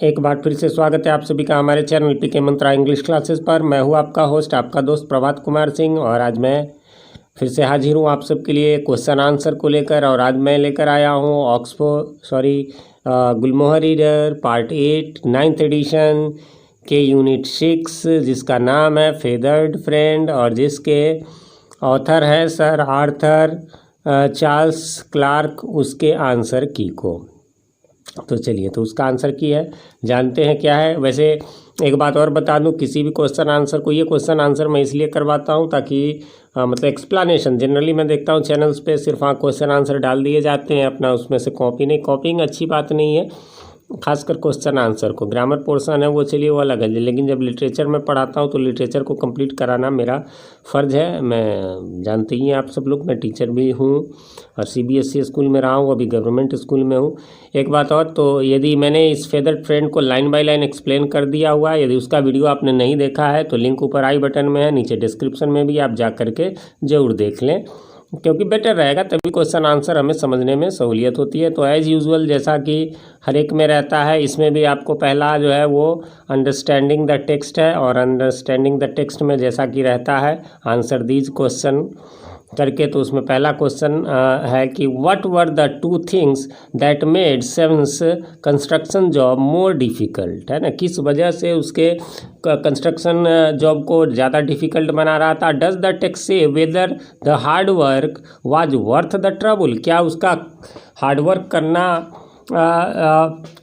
एक बार फिर से स्वागत है आप सभी का हमारे चैनल पीके मंत्रा इंग्लिश क्लासेस पर। मैं हूं आपका होस्ट, आपका दोस्त प्रभात कुमार सिंह, और आज मैं फिर से हाजिर हूं आप सबके लिए क्वेश्चन आंसर को लेकर। और आज मैं लेकर आया हूं गुलमोहर रीडर पार्ट 8 9th एडिशन के यूनिट 6, जिसका नाम है फेदर्ड फ्रेंड, और जिसके ऑथर है सर आर्थर चार्ल्स क्लार्क। उसके आंसर की को तो चलिए, तो उसका आंसर की है, जानते हैं क्या है। वैसे एक बात और बता दूं, किसी भी क्वेश्चन आंसर को, ये क्वेश्चन आंसर मैं इसलिए करवाता हूं ताकि मतलब एक्सप्लेनेशन, जनरली मैं देखता हूं चैनल्स पे सिर्फ क्वेश्चन आंसर डाल दिए जाते हैं अपना, उसमें से कॉपी नहीं। कॉपिंग अच्छी बात नहीं है, खासकर क्वेश्चन आंसर को। ग्रामर पोर्शन है वो चलिए वो अलग है, लेकिन जब लिटरेचर में पढ़ाता हूँ तो लिटरेचर को कंप्लीट कराना मेरा फ़र्ज़ है। मैं जानते ही हैं आप सब लोग, मैं टीचर भी हूँ और CBSE स्कूल में रहा हूँ, अभी गवर्नमेंट स्कूल में हूँ। एक बात और, तो यदि मैंने इस फेदर्ड फ्रेंड को लाइन बाय लाइन एक्सप्लेन कर दिया हुआ है, यदि उसका वीडियो आपने नहीं देखा है तो लिंक ऊपर आई बटन में है, नीचे डिस्क्रिप्शन में भी आप जा करके ज़रूर देख लें, क्योंकि बेटर रहेगा, तभी क्वेश्चन आंसर हमें समझने में सहूलियत होती है। तो एज़ यूजुअल जैसा कि हर एक में रहता है, इसमें भी आपको पहला जो है वो अंडरस्टैंडिंग द टेक्स्ट है, और अंडरस्टैंडिंग द टेक्स्ट में जैसा कि रहता है आंसर दीज क्वेश्चन करके। तो उसमें पहला क्वेश्चन है कि what were the 2 things that made sevens construction job more difficult, है ना। किस वजह से उसके कंस्ट्रक्शन जॉब को ज़्यादा डिफ़िकल्ट बना रहा था। डज द टेक्स्ट से whether the hard work was worth the trouble, क्या उसका हार्ड वर्क करना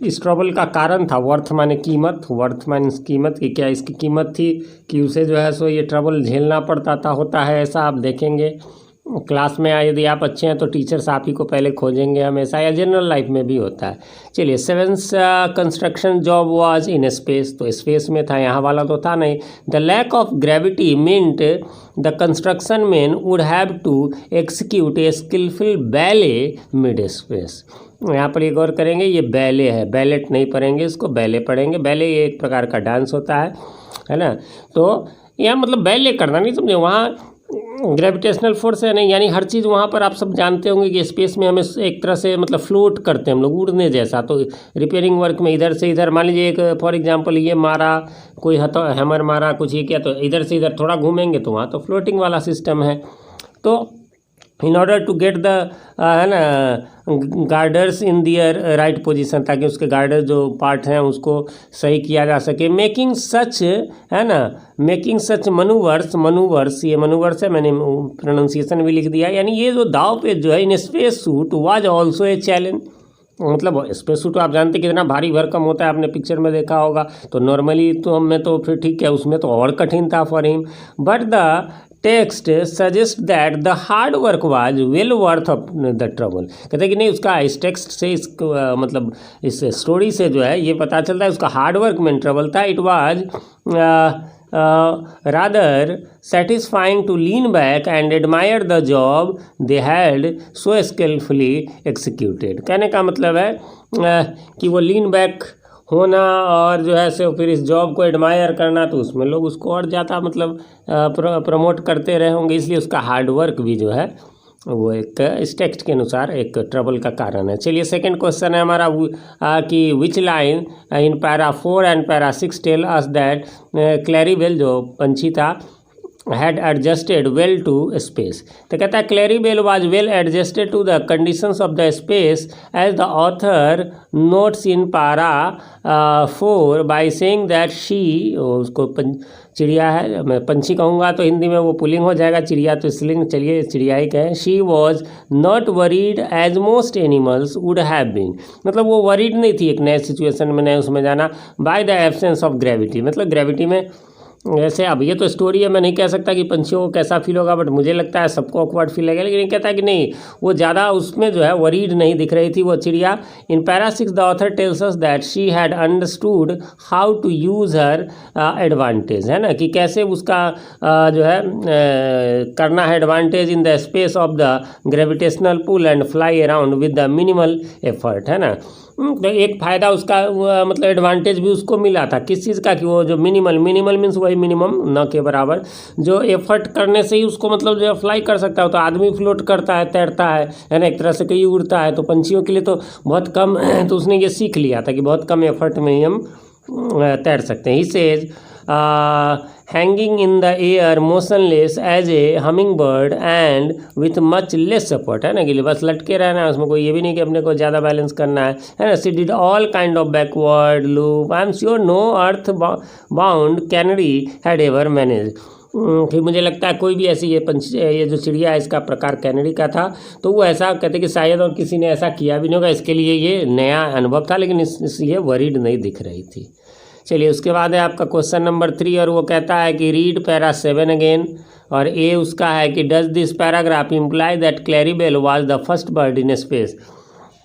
इस ट्रबल का कारण था। वर्थ माने कीमत, वर्थ माने कीमत, कि क्या इसकी कीमत थी कि उसे जो है सो ये ट्रबल झेलना पड़ता था। होता है ऐसा, आप देखेंगे क्लास में यदि आप अच्छे हैं तो टीचर्स आप ही को पहले खोजेंगे हमेशा, या जनरल लाइफ में भी होता है। चलिए, Seven's construction job was in space, तो स्पेस में था, यहाँ वाला तो था नहीं। The lack of gravity meant the construction man would have to execute a skillful ballet mid space. यहाँ पर ये गौर करेंगे, ये बैले है, बैलेट नहीं पढ़ेंगे, इसको बैले पढ़ेंगे। बैले ये एक प्रकार का डांस होता है ना। तो यहाँ मतलब बैले करना नहीं, समझे, वहाँ ग्रेविटेशनल फोर्स है नहीं, यानी हर चीज़ वहाँ पर आप सब जानते होंगे कि स्पेस में हमें एक तरह से मतलब फ्लोट करते हैं हम लोग, उड़ने जैसा। तो रिपेयरिंग वर्क में इधर से इधर, मान लीजिए एक फॉर एग्जांपल ये मारा, कोई हैमर मारा, कुछ ये किया, तो इधर से इधर थोड़ा घूमेंगे तो वहाँ तो फ्लोटिंग वाला सिस्टम है। तो in order to get the है ना girders in their right position, ताकि उसके गार्डर जो पार्ट हैं उसको सही किया जा सके। मेकिंग सच, है ना, मेकिंग सच मनूवर्स, ये मनूवर्स है, मैंने प्रोनाउंसिएशन भी लिख दिया। यानी ये जो दाव पे जो है in space suit was also a challenge, मतलब स्पेस सूट आप जानते कितना भारी भरकम होता है, आपने पिक्चर में देखा होगा। तो नॉर्मली तो हमें तो फिर ठीक है, उसमें तो और कठिन था for him, but the text suggest that the hard work was well worth of the trouble. कहते हैं कि नहीं, उसका इस टेक्स्ट से, इस मतलब इस स्टोरी से जो है ये पता चलता है उसका हार्ड वर्क में ट्रबल था। It was rather satisfying to lean back and admire the job they had so skillfully executed। कहने का मतलब है कि वो लीन बैक होना और जो है सो फिर इस जॉब को एडमायर करना, तो उसमें लोग उसको और ज़्यादा मतलब प्रमोट करते रहे होंगे, इसलिए उसका हार्ड वर्क भी जो है वो एक इस टेक्स्ट के अनुसार एक ट्रबल का कारण है। चलिए, सेकंड क्वेश्चन है हमारा कि which line in para 4 and para 6 tell us that Claribel, जो पंछी था, had adjusted well to space। तो कहता है क्लैरीबेल was well adjusted to the conditions of the space as the author notes in para 4 by saying that she, उसको चिड़िया है, मैं पंछी कहूँगा तो हिंदी में वो पुलिंग हो जाएगा, चिड़िया तो स्त्रीलिंग, चलिए चिड़िया ही कहें। she was not worried as most animals would have been, मतलब वो वरीड नहीं थी एक नए सिचुएशन में, नए उसमें जाना, by the absence of gravity, मतलब ग्रेविटी में। वैसे अब ये तो स्टोरी है, मैं नहीं कह सकता कि पंछियों को कैसा फील होगा, बट मुझे लगता है सबको ऑकवर्ड फील लगेगा। लेकिन कहता है कि नहीं, वो ज़्यादा उसमें जो है वरीड नहीं दिख रही थी वो चिड़िया। In para 6 the author tells us that she had understood how to use her advantage, है ना, कि कैसे उसका जो है करना है advantage in the space of the gravitational pull and fly around with the minimal effort, है ना। तो एक फ़ायदा उसका मतलब एडवांटेज भी उसको मिला था किस चीज़ का, कि वो जो मिनिमल मीन्स वही मिनिमम न के बराबर जो एफर्ट करने से ही उसको मतलब जो फ्लाई कर सकता है। तो आदमी फ्लोट करता है, तैरता है ना, एक तरह से कहीं उड़ता है, तो पंछियों के लिए तो बहुत कम तो उसने ये सीख लिया था कि बहुत कम एफर्ट में ही हम तैर सकते हैं। He says hanging in the air motionless as a humming bird and with much less support, है ना, कि बस लटके रहना है, उसमें कोई ये भी नहीं कि अपने को ज़्यादा बैलेंस करना है ना। She did all kind of backward loop, I am sure no earth bound canary had ever manage. फिर मुझे लगता है कोई भी ऐसी ये जो चिड़िया है इसका प्रकार कैनरी का था, तो वो ऐसा कहते कि शायद और किसी ने ऐसा किया भी नहीं होगा, इसके लिए ये नया अनुभव था, लेकिन ये वरीड नहीं दिख रही थी। चलिए उसके बाद है आपका क्वेश्चन नंबर 3, और वो कहता है कि रीड पैरा 7 अगेन, और ए उसका है कि does this paragraph imply that Claribel was the first bird in space.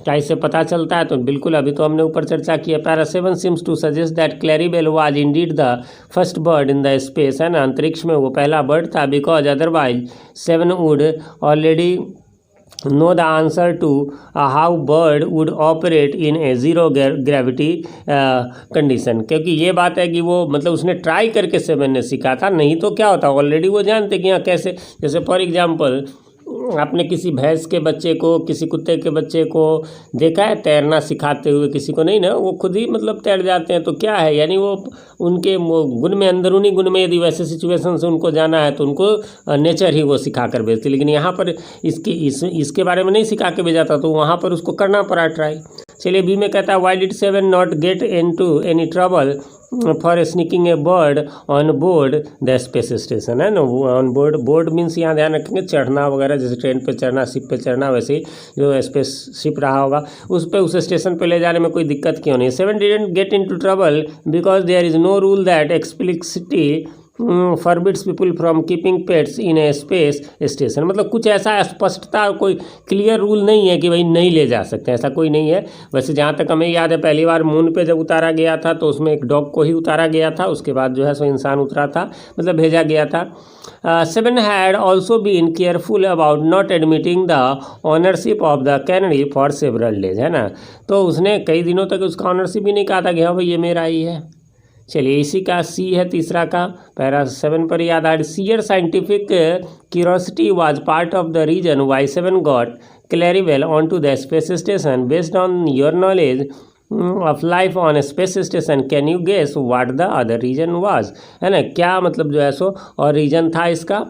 क्या इससे पता चलता है? तो बिल्कुल, अभी तो हमने ऊपर चर्चा की है। Para 7 seems to suggest that Claribel was indeed the first bird in the space, है ना, अंतरिक्ष में वो पहला बर्ड था, because otherwise 7 would already know the answer to how bird would operate in a zero gravity condition। क्योंकि ये बात है कि वो मतलब उसने ट्राई करके 7 ने सीखा था, नहीं तो क्या होता, ऑलरेडी वो जानते कि यहाँ कैसे, जैसे फॉर एग्जांपल आपने किसी भैंस के बच्चे को, किसी कुत्ते के बच्चे को देखा है तैरना सिखाते हुए? किसी को नहीं ना, वो खुद ही मतलब तैर जाते हैं। तो क्या है, यानी वो उनके गुण में, अंदरूनी गुण में यदि वैसे सिचुएशन से उनको जाना है तो उनको नेचर ही वो सिखा कर भेजती। लेकिन यहाँ पर इसके बारे में नहीं सिखा के भेजा था, तो वहाँ पर उसको करना पड़ा ट्राई। चलिए बी में कहता है why did 7 not get into any trouble for sneaking A bird on board the space station, है ना। ऑन बोर्ड मीन्स यहाँ ध्यान रखेंगे चढ़ना वगैरह, जैसे ट्रेन पे चढ़ना, शिप पे चढ़ना, वैसे ही जो स्पेस शिप रहा होगा उस पे, उस स्टेशन पे ले जाने में कोई दिक्कत क्यों नहीं। 7 didn't get into trouble because there is no rule that explicitly forbids people from keeping pets in a space station. मतलब कुछ ऐसा स्पष्टता, कोई क्लियर रूल नहीं है कि भाई नहीं ले जा सकते, ऐसा कोई नहीं है। वैसे जहाँ तक हमें याद है, पहली बार मून पे जब उतारा गया था तो उसमें एक डॉग को ही उतारा गया था, उसके बाद जो है सो इंसान उतरा था, मतलब भेजा गया था। 7 had also been careful about not admitting the ownership of the cannery for several days, है ना। तो उसने कई दिनों तक उसका ऑनरशिप भी नहीं कहा था कि हाँ भाई ये मेरा ही है। चलिए इसी का सी है तीसरा का, पैरा 7 पर याद आ, sheer scientific curiosity was part of the reason why 7 got Claribel on to the space station. Based on your knowledge of life on space station can you guess what the other reason was, है ना, क्या मतलब जो है सो और reason था इसका।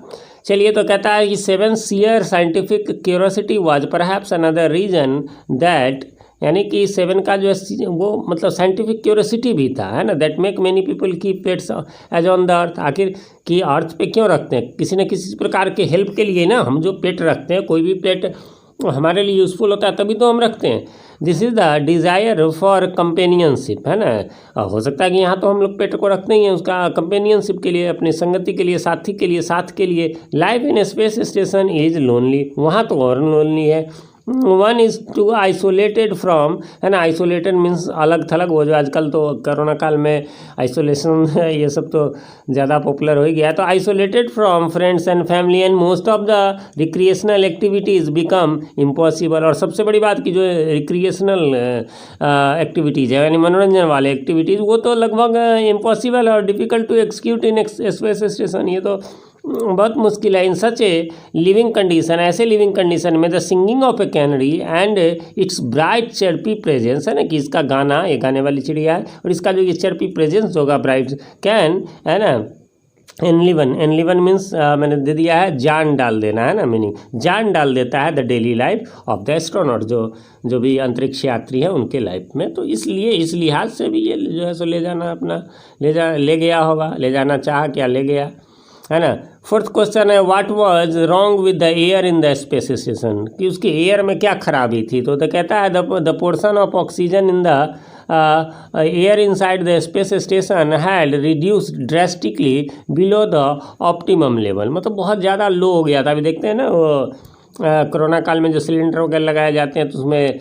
चलिए तो कहता है कि 7 sheer scientific curiosity was perhaps another reason that, यानी कि 7 का जो है वो मतलब साइंटिफिक क्यूरियोसिटी भी था, है ना, that make many people keep pets as on the earth. आखिर कि अर्थ पे क्यों रखते हैं? किसी न किसी प्रकार के हेल्प के लिए ना। हम जो पेट रखते हैं, कोई भी पेट हमारे लिए यूज़फुल होता है तभी तो हम रखते हैं। This is the desire for companionship, है ना। हो सकता है कि यहाँ तो हम लोग पेट को रखते ही हैं उसका कंपेनियनशिप के लिए, अपनी संगति के लिए, साथी के लिए, साथ के लिए। Life in space station is lonely, वहाँ तो और लोनली है। 1 is टू आइसोलेटेड फ्रॉम, है ना, आइसोलेटेड मीन्स अलग थलग। वो जो आजकल तो कोरोना काल में आइसोलेशन ये सब तो ज़्यादा पॉपुलर हो ही गया। तो isolated from friends and family and most of the recreational activities become impossible. और सबसे बड़ी बात कि जो रिक्रिएशनल एक्टिविटीज़ है, यानी मनोरंजन वाले एक्टिविटीज़, वो तो लगभग इम्पॉसिबल और difficult to execute in space station. ये तो बहुत मुश्किल है। In such a living condition, ऐसे लिविंग कंडीशन में the singing of a canary and its bright chirpy presence, है ना, कि इसका गाना, ये गाने वाली चिड़िया है, और इसका जो ये चर्पी प्रेजेंस होगा, ब्राइट कैन, है ना, एनलिवन मीन्स मैंने दे दिया है जान डाल देना, है ना, मीनिंग जान डाल देता है the daily life of the astronaut, जो भी अंतरिक्ष यात्री है उनके लाइफ में। तो इसलिए इस लिहाज से भी ये जो है सो ले जाना अपना ले गया होगा, ले जाना चाहा क्या ले गया, है ना। 4th क्वेश्चन है what was wrong with the air in the space station, कि उसके एयर में क्या खराबी थी। तो कहता है the portion of oxygen in the air inside the space station had reduced drastically below the optimum level. मतलब बहुत ज़्यादा लो हो गया था। अभी देखते हैं ना वो कोरोना काल में जो सिलेंडर वगैरह लगाए जाते हैं तो उसमें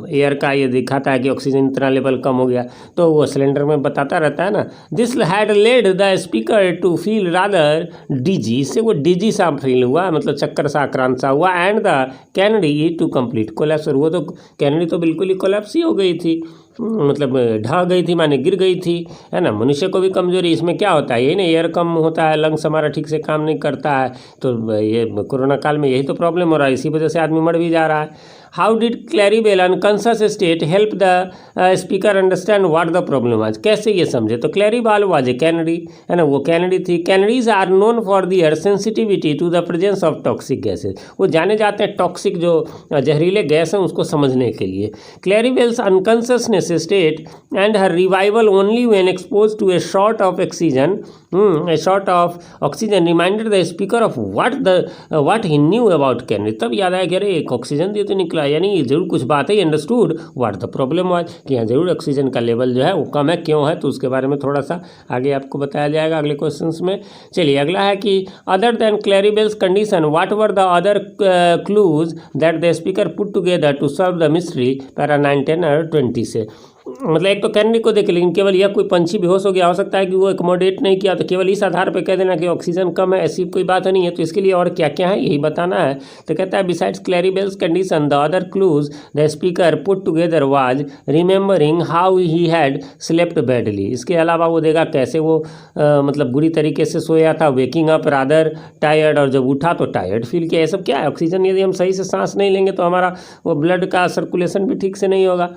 एयर का ये दिखाता है कि ऑक्सीजन इतना लेवल कम हो गया, तो वो सिलेंडर में बताता रहता है ना। This had led the speaker to feel rather dizzy, इससे वो डीजी सा फील हुआ, मतलब चक्कर सा आक्रांत सा हुआ। And the canary to complete collapse, और वो तो कैनेडी तो बिल्कुल ही कोलैप्स ही हो गई थी, मतलब ढह गई थी, माने गिर गई थी, है ना। मनुष्य को भी कमजोरी, इसमें क्या होता है, यही ना, एयर कम होता है, लंग्स हमारा ठीक से काम नहीं करता है, तो ये कोरोना काल में यही तो प्रॉब्लम हो रहा है, इसी वजह से आदमी मर भी जा रहा है। How did Claribel unconscious state help the speaker understand what the problem आज, कैसे ये समझे। तो क्लैरीबेल वाज ए कैनेडी, है ना, वो कैनेडी थी। Canaries are known for their sensitivity to the presence of toxic gases, वो जाने जाते हैं टॉक्सिक जो जहरीले गैस हैं उसको समझने के लिए। Claribel's unconsciousness state and her revival only when expose to a short of oxygen, a short of oxygen reminded the speaker of what he knew about Kennedy. तब याद आया कि अरे एक ऑक्सीजन दिए तो निकला, यानी ये जरूर कुछ बात है, understood what the problem was, कि यहाँ जरूर ऑक्सीजन का लेवल जो है वो कम है, क्यों है, तो उसके बारे में थोड़ा सा आगे आपको बताया जाएगा अगले क्वेश्चंस में। चलिए अगला है कि other than Claribel's condition what were the other clues that the speaker put together to solve the mystery, para 9, 10 और 20 से। मतलब एक तो कैनेडी को देखे, लेकिन केवल यह कोई पंछी बेहोश हो गया, हो सकता है कि वो एकमोडेट नहीं किया, तो केवल इस आधार पर कह देना कि ऑक्सीजन कम है, ऐसी कोई बात नहीं है, तो इसके लिए और क्या क्या है यही बताना है। तो कहता है besides Claribel's condition the other clues the speaker put together was remembering how he had slept badly, इसके अलावा वो देगा कैसे वो मतलब बुरी तरीके से सोया था, वेकिंग अप रादर टायर्ड, और जब उठा तो टायर्ड फील किया। ये सब क्या है, ऑक्सीजन यदि हम सही से सांस नहीं लेंगे तो हमारा वो ब्लड का सर्कुलेशन भी ठीक से नहीं होगा।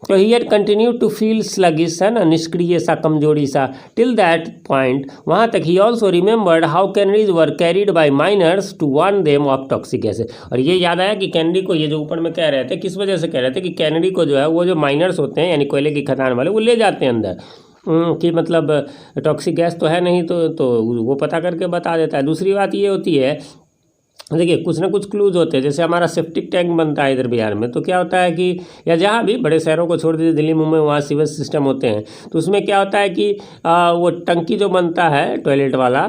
तो he had continue to feel sluggish, है ना, निष्क्रिय सा, कमजोरी सा, टिल दैट पॉइंट, वहाँ तक ही also remembered how canaries were carried by miners to warn them of toxic gases. और ये याद आया कि कैनेडी को, ये जो ऊपर में कह रहे थे, किस वजह से कह रहे थे कि कैनेडी को जो है वो जो माइनर्स होते हैं यानी कोयले की खदान वाले, वो ले जाते हैं अंदर कि मतलब टॉक्सिक गैस तो है नहीं, तो वो पता करके बता देता है। दूसरी बात ये होती है, देखिए कुछ ना कुछ क्लूज होते हैं, जैसे हमारा सेप्टिक टैंक बनता है इधर बिहार में, तो क्या होता है कि, या जहाँ भी बड़े शहरों को छोड़ दीजिए, दिल्ली मुंबई, वहाँ सीवेज सिस्टम होते हैं, तो उसमें क्या होता है कि वो टंकी जो बनता है टॉयलेट वाला,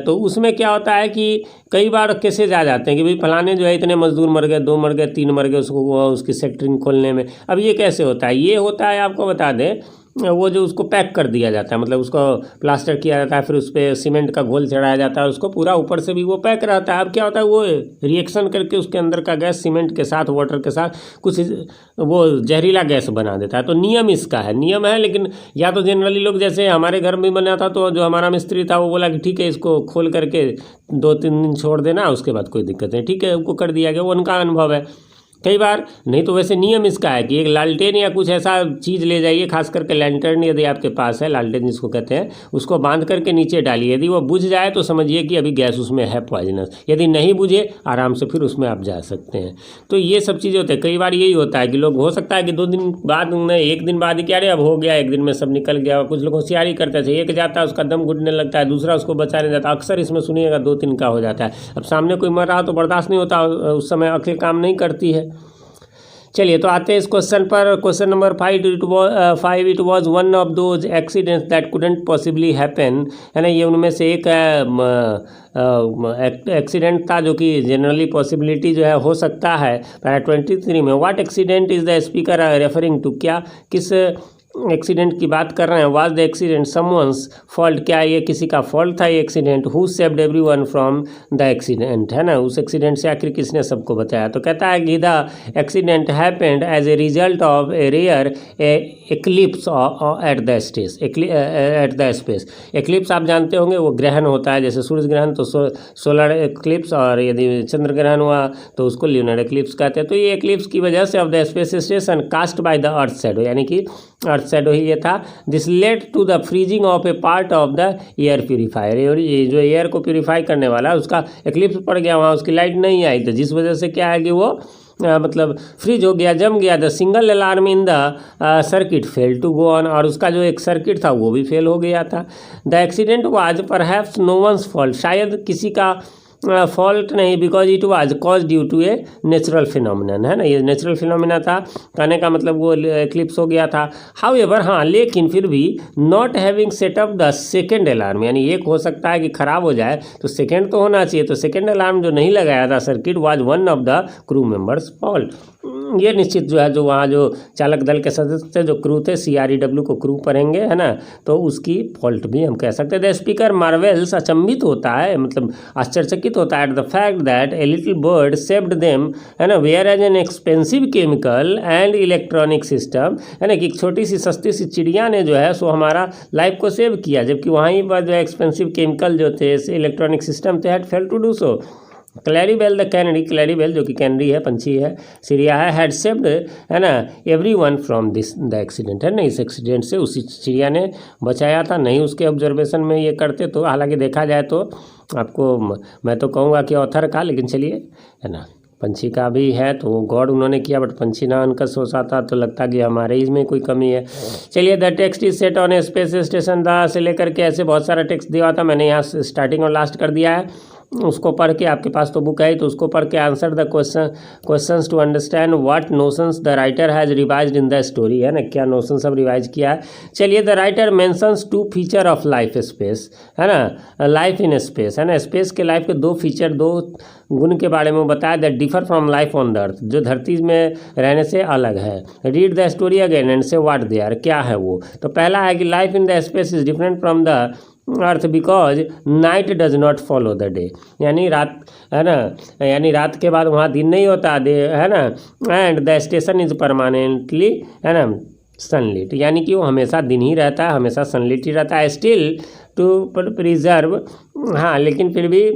तो उसमें क्या होता है कि कई बार केसेज आ जाते हैं कि भाई फलाने जो है इतने मजदूर मर गए, 2 मर गए, 3 मर गए, उसको उसकी सेक्टरिंग खोलने में। अब ये कैसे होता है, ये होता है, आपको बता दें, वो जो उसको पैक कर दिया जाता है, मतलब उसको प्लास्टर किया जाता है, फिर उस पर सीमेंट का घोल चढ़ाया जाता है, उसको पूरा ऊपर से भी वो पैक रहता है। अब क्या होता है, वो रिएक्शन करके उसके अंदर का गैस सीमेंट के साथ, वाटर के साथ कुछ वो जहरीला गैस बना देता है। तो नियम इसका है, नियम है, लेकिन या तो जनरली लोग, जैसे हमारे घर में बना था, तो जो हमारा मिस्त्री था वो बोला कि ठीक है इसको खोल करके 2-3 दिन छोड़ देना, उसके बाद कोई दिक्कत नहीं, ठीक है, उनको कर दिया गया, वो उनका अनुभव है। कई बार नहीं तो वैसे नियम इसका है कि एक लालटेन या कुछ ऐसा चीज़ ले जाइए, खास करके लैंटर्न यदि आपके पास है, लालटेन जिसको कहते हैं, उसको बांध करके नीचे डालिए, यदि वो बुझ जाए तो समझिए कि अभी गैस उसमें है पॉइजनस, यदि नहीं बुझे आराम से फिर उसमें आप जा सकते हैं। तो ये सब चीज़ें होते हैं। कई बार यही होता है कि लोग, हो सकता है कि 2 दिन बाद में, 1 दिन बाद ही क्या, अरे अब हो गया, 1 दिन में सब निकल गया, कुछ लोग होशियारी करते थे, एक जाता है उसका दम घुटने लगता है, दूसरा उसको बचाने जाता है, अक्सर इसमें सुनिएगा 2-3 का हो जाता है। अब सामने कोई मर रहा तो बर्दाश्त नहीं होता, उस समय अक्ल काम नहीं करती है। चलिए तो आते हैं इस क्वेश्चन पर। Question number 5, it was one of those accidents that couldn't possibly happen, है ना, ये उनमें से एक एक्सीडेंट था जो कि जनरली पॉसिबिलिटी जो है हो सकता है। पैरा 23 में, what accident is the speaker referring to, क्या किस एक्सीडेंट की बात कर रहे हैं। Was the accident someone's fault, क्या ये किसी का फॉल्ट था ये accident. Who saved everyone from the accident, है ना, उस एक्सीडेंट से आखिर किसने सबको बचाया। तो कहता है कि the accident happened as a result of a rare eclipse at the space, at the space. Eclipse आप जानते होंगे, वो ग्रहण होता है, जैसे सूर्य ग्रहण तो सोलर एक्लिप्स, और यदि चंद्र ग्रहण हुआ तो उसको ल्यूनर एक्लिप्स कहते हैं। तो ये एक्लिप्स की वजह से of the space station cast by the earth shadow, यानी कि अर्थ शैडो ही ये था। This led to the freezing of a part of the air purifier, और ये जो एयर को प्यूरीफाई करने वाला है उसका एक्लिप्स पड़ गया, वहाँ उसकी लाइट नहीं आई, तो जिस वजह से क्या है कि वो मतलब फ्रीज हो गया, जम गया। The single alarm in the circuit fail to go on, और उसका जो एक सर्किट था वो भी फेल हो गया था। The accident was perhaps no one's fault, शायद किसी का फॉल्ट नहीं, because it was cause due to a natural phenomenon, है ना, ये नेचुरल फिनोमिना था, कहने का मतलब वो एक्लिप्स हो गया था। हाउएवर, हाँ, लेकिन फिर भी not having setup the second alarm, यानी एक हो सकता है कि खराब हो जाए तो सेकेंड तो होना चाहिए, तो सेकेंड अलार्म जो नहीं लगाया था circuit was one of the crew members fault. ये निश्चित जो है, जो वहाँ जो चालक दल के सदस्य थे, जो क्रू थे, CREW को क्रू पढ़ेंगे, है ना, तो उसकी फॉल्ट भी हम कह सकते हैं। द स्पीकर मार्वेल्स, अचंभित होता है, मतलब आश्चर्यचकित होता है, the fact that a little bird saved them, है ना, whereas an expensive chemical and electronic system, है ना, कि एक छोटी सी सस्ती सी चिड़िया ने जो है सो हमारा लाइफ को सेव किया, जबकि वहीं पर जो एक्सपेंसिव केमिकल जो थे, इलेक्ट्रॉनिक सिस्टम थे, had fail to do so. Claribel the canary, Claribel जो कि कैनरी है, पंछी है, चिड़िया है, हैड सेव्ड, है ना, everyone from this the accident, है ना, इस एक्सीडेंट से उसी चिड़िया ने बचाया था। नहीं उसके ऑब्जर्वेशन में ये करते तो, हालांकि देखा जाए तो आपको मैं तो कहूँगा कि ऑथर का, लेकिन चलिए, है ना, पंछी का भी है तो गॉड उन्होंने किया, बट पंछी ना उनका सोचा था तो लगता कि हमारे इसमें कोई कमी है। चलिए, the text is set on A space station, the से लेकर के ऐसे बहुत सारा टेक्स्ट दिया था, मैंने यहाँ स्टार्टिंग और लास्ट कर दिया है, उसको पढ़ के, आपके पास तो बुक है तो उसको पढ़ के answer the questions to understand what notions the writer has revised in the story, है ना, क्या नोशन सब रिवाइज किया है। चलिए, the writer mentions 2 feature of life space, है ना, लाइफ इन स्पेस, है ना, स्पेस के लाइफ के 2 फीचर, 2 गुण के बारे में बताया, that differ from life on the अर्थ, जो धरती में रहने से अलग है। Read the story again and से व्हाट दे आर, क्या है वो। तो पहला है कि life in the space is different from the earth because night does not follow the day, यानी रात, है ना, यानी रात के बाद वहाँ दिन नहीं होता, डे, है ना, and the station is permanently, है ना, सनलिट, यानी कि वो हमेशा दिन ही रहता है, हमेशा सनलिट ही रहता है। स्टिल टू प्रिजर्व, हाँ, लेकिन फिर भी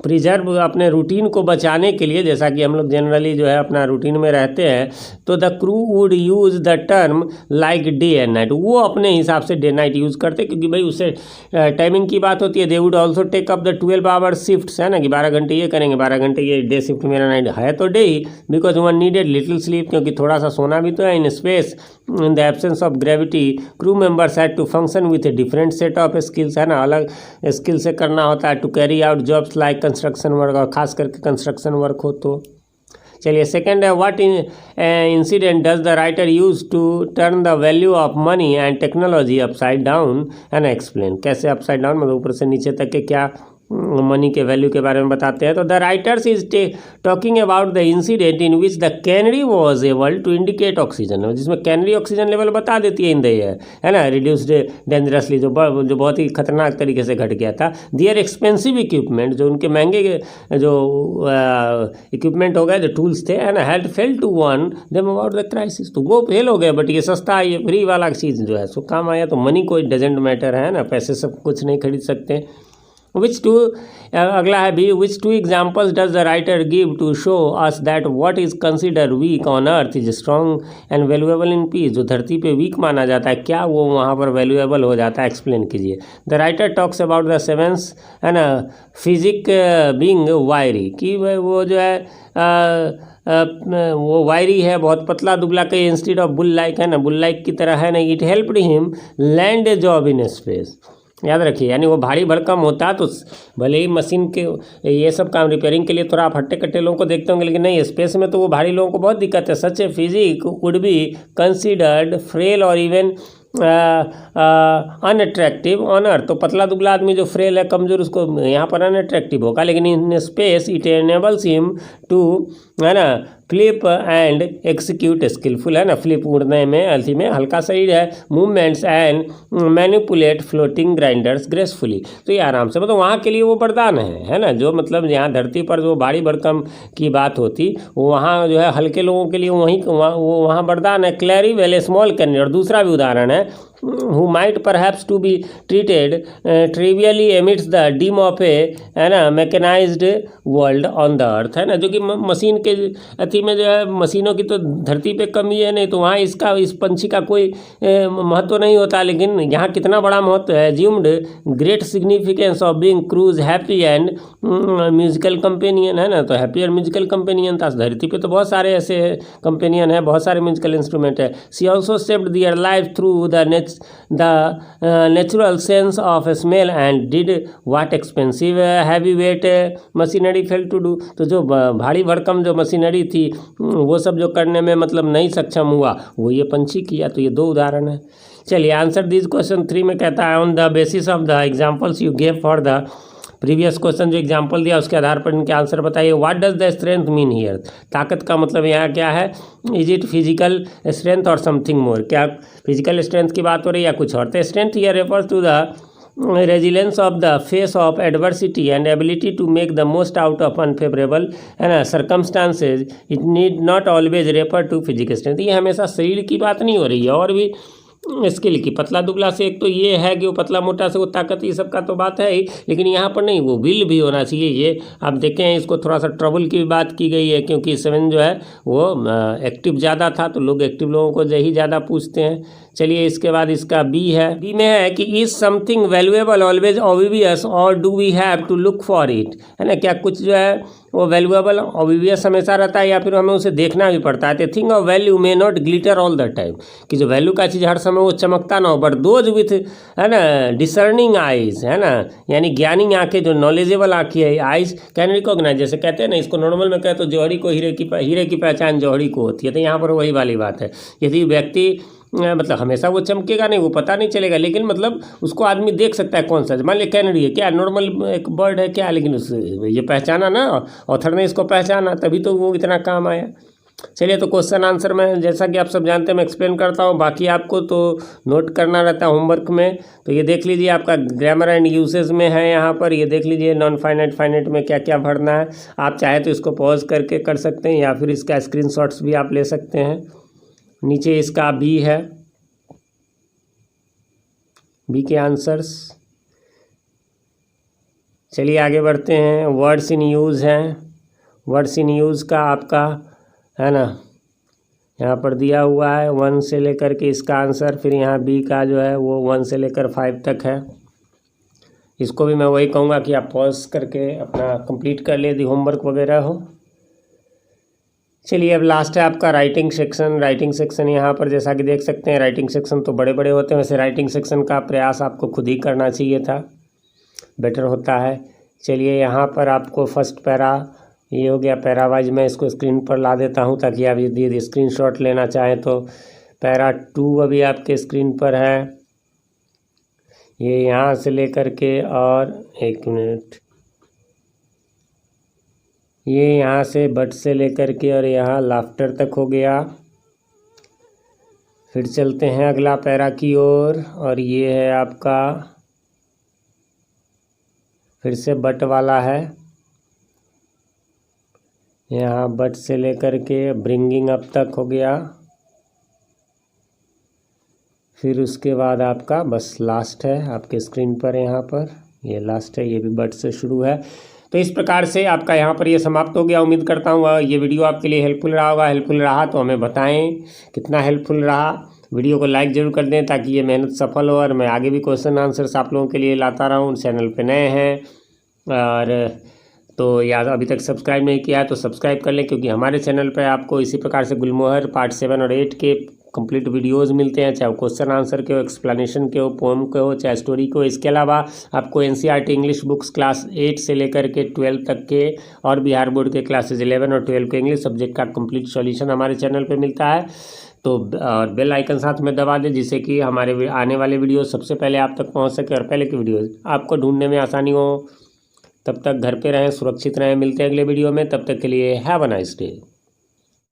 प्रिजर्व, अपने रूटीन को बचाने के लिए, जैसा कि हम लोग जनरली जो है अपना रूटीन में रहते हैं, तो the crew would use the term like day and night, वो अपने हिसाब से डे नाइट यूज़ करते, क्योंकि भाई उससे टाइमिंग की बात होती है। They would also take up the 12 hour shifts, है ना, कि 12 घंटे ये करेंगे, 12 घंटे ये डे शिफ्ट, मेरा नाइट है तो डे ही, because one needed little sleep, क्योंकि थोड़ा सा सोना भी तो है। In space, in the absence of gravity, crew members had to function with a different set of skills, है ना, अलग स्किल से करना होता है, to carry out jobs like construction work, और खास करके कंस्ट्रक्शन वर्क हो तो। चलिए, सेकेंड है, what incident does the writer use to turn the value of money and technology upside down, है ना, एक्सप्लेन, कैसे अपसाइड डाउन, मतलब ऊपर से नीचे तक के क्या मनी के वैल्यू के बारे में बताते हैं। तो the writers is talking about the incident in which the canary was able to indicate oxygen, जिसमें कैनरी ऑक्सीजन लेवल बता देती है इन द एयर, है ना, रिड्यूस्ड डेंजरसली, जो बहुत ही खतरनाक तरीके से घट गया था। दियर एक्सपेंसिव इक्विपमेंट, जो उनके महंगे जो इक्विपमेंट हो गए, जो टूल्स थे, है ना, had fail to warn them about the crisis, तो वो फेल हो गए, बट ये सस्ता, ये फ्री वाला चीज़ जो है सो काम आया। तो मनी कोई डजेंट मैटर, है ना, पैसे सब कुछ नहीं खरीद सकते। Which two, अगला है भी, which 2 examples does the writer give to show us that what is considered weak on earth is strong and valuable in peace, जो धरती पे वीक माना जाता है, क्या वो वहाँ पर वैल्यूएबल हो जाता है, एक्सप्लेन कीजिए। The writer talks about the sevens, है ना, फिजिक बीइंग वायरी, कि वो जो है वो वायरी है, बहुत पतला दुबला, के इंस्टीड ऑफ बुल लाइक, है ना, बुल लाइक की तरह, है ना, it helped him land A job in space, याद रखिए, यानी वो भारी भरकम होता तो भले ही मशीन के ये सब काम रिपेयरिंग के लिए थोड़ा आप हट्टे कट्टे लोगों को देखते होंगे, लेकिन नहीं, स्पेस में तो वो भारी लोगों को बहुत दिक्कत है। Such a physique would be considered frail और इवन अनअट्रैक्टिव ऑन अर्थ, तो पतला दुबला आदमी जो फ्रेल है, कमज़ोर, उसको यहाँ पर अनअट्रैक्टिव होगा, लेकिन in space it enables him to, है ना, फ्लिप एंड एक्सिक्यूट स्किलफुल, है ना, फ्लिप उड़ने में, अर्थी में हल्का शरीर है, movements and manipulate floating grinders gracefully, तो ये आराम से, मतलब वहाँ के लिए वो वरदान है ना, जो मतलब यहाँ धरती पर जो भारी भरकम की बात होती, वहाँ जो है हल्के लोगों के लिए वहाँ वरदान है। क्लैरीबेल स्मॉल कैनरी, और दूसरा भी उदाहरण है, who might perhaps to be treated trivially amidst the dim of a, है ना, mechanised world on the earth, है ना, जो कि मशीन के अति में जो है, मशीनों की तो धरती पे कमी है, नहीं तो वहाँ इस पंछी का कोई महत्व नहीं होता, लेकिन यहाँ कितना बड़ा महत्व है। Assumed great significance of being cruise happy and musical companion, है ना, तो हैप्पी और म्यूजिकल कंपेनियन था। धरती पे तो बहुत सारे ऐसे कंपेनियन है, बहुत सारे म्यूजिकल इंस्ट्रूमेंट है। See also saved their life through the lacks the natural sense of smell and did what expensive heavyweight machinery failed to do। तो जो भारी भरकम जो मशीनरी थी वो सब जो करने में मतलब नहीं सक्षम हुआ वो ये पंछी किया। तो ये दो उदाहरण है। चलिए आंसर दिस क्वेश्चन 3 में कहता है on the basis of the examples you gave for the previous question, जो एग्जाम्पल दिया उसके आधार पर इनके आंसर बताइए। What does the strength mean here. ताकत का मतलब यहाँ क्या है? इज इट फिजिकल स्ट्रेंथ और समथिंग मोर। क्या फिजिकल स्ट्रेंथ की बात हो रही है या कुछ और? तो strength here refers to the resilience of the face of adversity and ability to make the most out of unfavorable circumstances. It need not always refer to physical strength। ये हमेशा शरीर की बात नहीं हो रही है, और भी स्किल की। पतला दुबला से एक तो ये है कि वो पतला मोटा से वो ताकत, ये सब का तो बात है ही, लेकिन यहाँ पर नहीं, वो विल भी होना चाहिए। ये आप देखें इसको थोड़ा सा ट्रबल की भी बात की गई है, क्योंकि 7 जो है वो एक्टिव ज़्यादा था, तो लोग एक्टिव लोगों को यही ज़्यादा पूछते हैं। चलिए इसके बाद इसका बी है। बी में है कि is something valuable always obvious और do we have to look for it, है ना। क्या कुछ जो है वो वैल्यूएबल ऑब्वियस हमेशा रहता है या फिर हमें उसे देखना भी पड़ता है। Thing of value may not glitter all the time, कि जो वैल्यू का चीज़ हर समय वो चमकता ना हो, बट दोज विथ, है ना, डिसर्निंग आइज, है ना, यानी ज्ञानी आंखें, जो नॉलेजेबल आंखें है, आइज कैन रिकॉग्नाइज। जैसे कहते हैं ना, इसको नॉर्मल में कहते तो जौहरी को हीरे की पहचान जौहरी को होती है। तो यहाँ पर वही वाली बात है। यदि व्यक्ति मतलब हमेशा वो चमकेगा नहीं, वो पता नहीं चलेगा, लेकिन मतलब उसको आदमी देख सकता है कौन सा। मान लिया कैनरी है, क्या नॉर्मल एक बर्ड है क्या, लेकिन उस ये पहचाना ना, ऑथर ने इसको पहचाना, तभी तो वो इतना काम आया। चलिए तो क्वेश्चन आंसर में जैसा कि आप सब जानते हैं मैं एक्सप्लेन करता हूँ, बाकी आपको तो नोट करना रहता है होमवर्क में। तो ये देख लीजिए आपका ग्रामर एंड यूसेज में है, यहाँ पर ये देख लीजिए नॉन फाइनाइट फाइनाइट में क्या क्या भरना है। आप चाहे तो इसको पॉज करके कर सकते हैं या फिर इसका स्क्रीनशॉट्स भी आप ले सकते हैं। नीचे इसका बी है, बी के आंसर्स। चलिए आगे बढ़ते हैं। वर्ड्स इन यूज़ हैं, वर्ड्स इन यूज़ का आपका है ना यहाँ पर दिया हुआ है 1 से लेकर के इसका आंसर, फिर यहाँ बी का जो है वो 1 से लेकर 5 तक है। इसको भी मैं वही कहूँगा कि आप पॉज करके अपना कंप्लीट कर ले यदि होमवर्क वगैरह हो। चलिए अब लास्ट है आपका राइटिंग सेक्शन। राइटिंग सेक्शन यहाँ पर जैसा कि देख सकते हैं, राइटिंग सेक्शन तो बड़े बड़े होते हैं, वैसे राइटिंग सेक्शन का प्रयास आपको खुद ही करना चाहिए था, बेटर होता है। चलिए यहाँ पर आपको फर्स्ट पैरा ये हो गया, पैरा वाइज मैं इसको स्क्रीन पर ला देता हूँ ताकि आप यदि स्क्रीनशॉट लेना चाहें तो। पैरा 2 अभी आपके स्क्रीन पर है, ये यहाँ से लेकर के, और 1 मिनट, ये यहाँ से बट से लेकर के और यहाँ लाफ्टर तक हो गया। फिर चलते हैं अगला पैरा की ओर, और ये है आपका फिर से बट वाला है, यहाँ बट से लेकर के ब्रिंगिंग अप तक हो गया। फिर उसके बाद आपका बस लास्ट है आपके स्क्रीन पर, यहाँ पर ये लास्ट है, ये भी बट से शुरू है। तो इस प्रकार से आपका यहाँ पर ये समाप्त हो गया। उम्मीद करता हूँ ये वीडियो आपके लिए हेल्पफुल रहा होगा। हेल्पफुल रहा तो हमें बताएं कितना हेल्पफुल रहा। वीडियो को लाइक ज़रूर कर दें ताकि ये मेहनत सफल हो और मैं आगे भी क्वेश्चन आंसर्स आप लोगों के लिए लाता रहूँ। चैनल पे नए हैं और तो यार अभी तक सब्सक्राइब नहीं किया है तो सब्सक्राइब कर लें, क्योंकि हमारे चैनल पर आपको इसी प्रकार से गुलमोहर पार्ट 7 और 8 के कंप्लीट वीडियोस मिलते हैं, चाहे वो क्वेश्चन आंसर के हो, एक्सप्लेनेशन के हो, पोम के हो, चाहे स्टोरी को। इसके अलावा आपको एनसीईआरटी इंग्लिश बुक्स क्लास 8 से लेकर के 12 तक के और बिहार बोर्ड के क्लासेज 11 और 12 के इंग्लिश सब्जेक्ट का कंप्लीट सॉल्यूशन हमारे चैनल पे मिलता है। तो और बेल आइकन साथ में दबा दें जिससे कि हमारे आने वाले वीडियो सबसे पहले आप तक पहुँच सके और पहले की वीडियो आपको ढूंढने में आसानी हो। तब तक घर पे रहें, सुरक्षित रहें। मिलते हैं अगले वीडियो में, तब तक के लिए हैव अ नाइस डे।